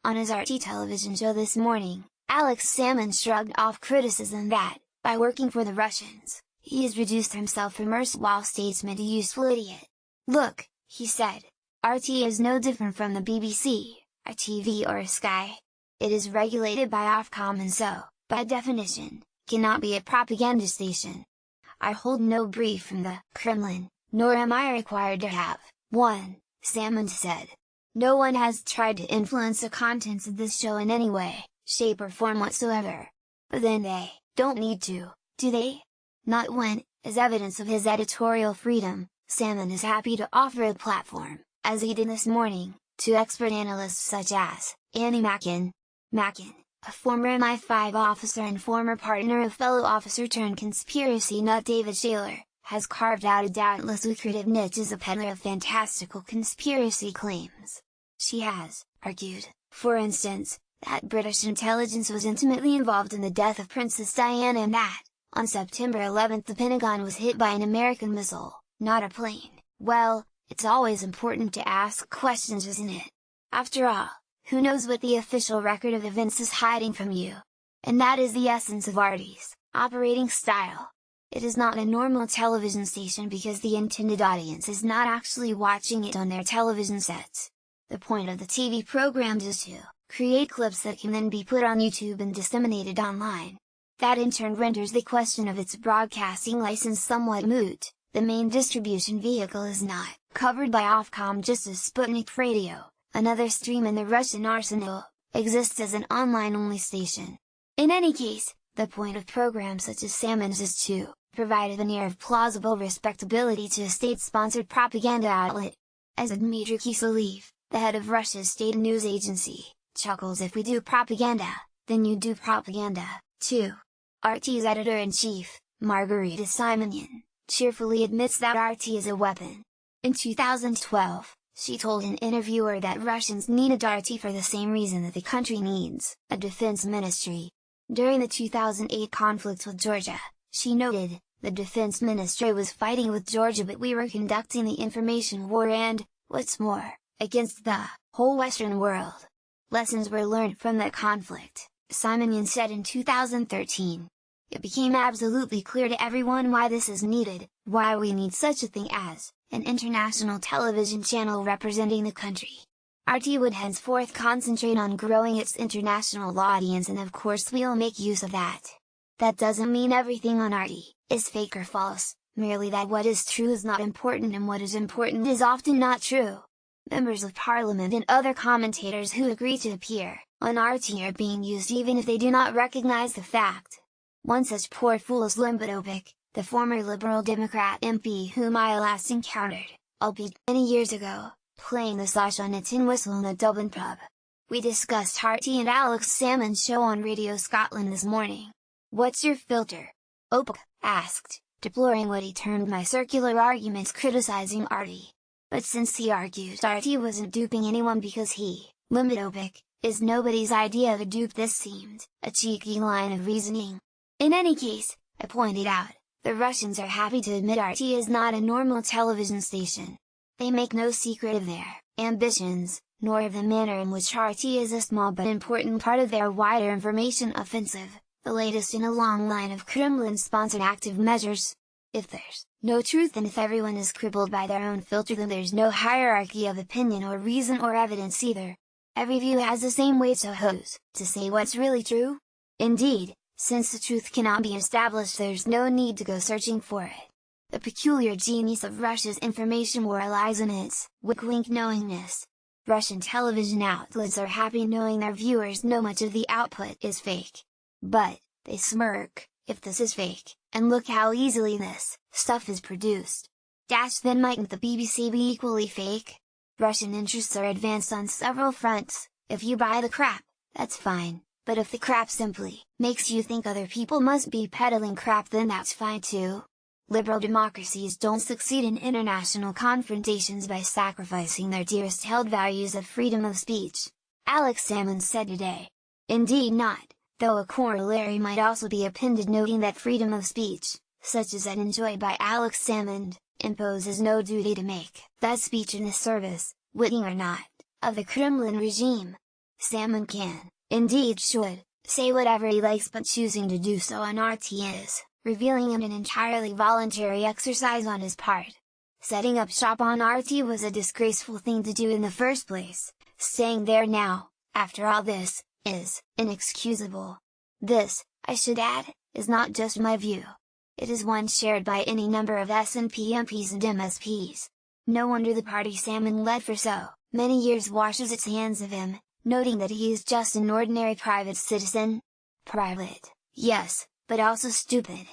On his RT television show this morning, Alex Salmond shrugged off criticism that, by working for the Russians, he has reduced himself from erstwhile statesman to useful idiot. "Look," he said, "RT is no different from the BBC, a TV or a Sky. It is regulated by Ofcom and so, by definition, cannot be a propaganda station. I hold no brief from the Kremlin, nor am I required to have one," Salmond said. "No one has tried to influence the contents of this show in any way, shape or form whatsoever. But then they don't need to, do they? Not when, as evidence of his editorial freedom, Salmond is happy to offer a platform, as he did this morning, to expert analysts such as Annie Mackin. Mackin, a former MI5 officer and former partner of fellow officer-turned-conspiracy nut David Shaler, has carved out a doubtless lucrative niche as a peddler of fantastical conspiracy claims. She has argued, for instance, that British intelligence was intimately involved in the death of Princess Diana and that, on September 11 the Pentagon was hit by an American missile, not a plane. Well, it's always important to ask questions, isn't it? After all, who knows what the official record of events is hiding from you? And that is the essence of RT's operating style. It is not a normal television station because the intended audience is not actually watching it on their television sets. The point of the TV program is to create clips that can then be put on YouTube and disseminated online. That in turn renders the question of its broadcasting license somewhat moot. The main distribution vehicle is not covered by Ofcom, just as Sputnik Radio, another stream in the Russian arsenal, exists as an online-only station. In any case, the point of programs such as Salmond's is to provide a veneer of plausible respectability to a state-sponsored propaganda outlet. As Dmitry Kiselev, the head of Russia's state news agency, chuckles, "If we do propaganda, then you do propaganda, too." RT's editor-in-chief, Margarita Simonyan, cheerfully admits that RT is a weapon. In 2012, she told an interviewer that Russians needed RT for the same reason that the country needs a defense ministry. During the 2008 conflict with Georgia, she noted, "The defense ministry was fighting with Georgia, but we were conducting the information war and, what's more, against the whole Western world." Lessons were learned from that conflict, Simonyan said in 2013. "It became absolutely clear to everyone why this is needed, why we need such a thing as an international television channel representing the country. RT would henceforth concentrate on growing its international audience, and of course we'll make use of that. That doesn't mean everything on RT is fake or false, merely that what is true is not important and what is important is often not true." Members of Parliament and other commentators who agree to appear on RT are being used even if they do not recognize the fact. One such poor fool is Limbadovic, the former Liberal Democrat MP whom I last encountered, albeit many years ago, playing the Sash on a tin whistle in a Dublin pub. We discussed RT and Alex Salmond's show on Radio Scotland this morning. "What's your filter?" Opek asked, deploring what he termed my circular arguments criticizing RT. But since he argued RT wasn't duping anyone because he, Limbadovic, is nobody's idea of a dupe, this seemed a cheeky line of reasoning. In any case, I pointed out, the Russians are happy to admit RT is not a normal television station. They make no secret of their ambitions, nor of the manner in which RT is a small but important part of their wider information offensive, the latest in a long line of Kremlin-sponsored active measures. If there's no truth and if everyone is crippled by their own filter, then there's no hierarchy of opinion or reason or evidence either. Every view has the same weight, so who's to say what's really true? Indeed, since the truth cannot be established, there's no need to go searching for it. The peculiar genius of Russia's information war lies in its wink-wink knowingness. Russian television outlets are happy knowing their viewers know much of the output is fake. But, they smirk, if this is fake, and look how easily this stuff is produced. Then mightn't the BBC be equally fake? Russian interests are advanced on several fronts. If you buy the crap, that's fine, but if the crap simply makes you think other people must be peddling crap, then that's fine too. Liberal democracies don't succeed in international confrontations by sacrificing their dearest held values of freedom of speech, Alex Salmond said today. Indeed not, though a corollary might also be appended noting that freedom of speech, such as that enjoyed by Alex Salmond, imposes no duty to make that speech in the service, witting or not, of the Kremlin regime. Salmond can, indeed should, say whatever he likes, but choosing to do so on RT is, revealing an entirely voluntary exercise on his part. Setting up shop on RT was a disgraceful thing to do in the first place, staying there now, after all this, is inexcusable. This, I should add, is not just my view. It is one shared by any number of SNP MPs and MSPs. No wonder the party Salmond led for so many years washes its hands of him, noting that he is just an ordinary private citizen. Private, yes, but also stupid.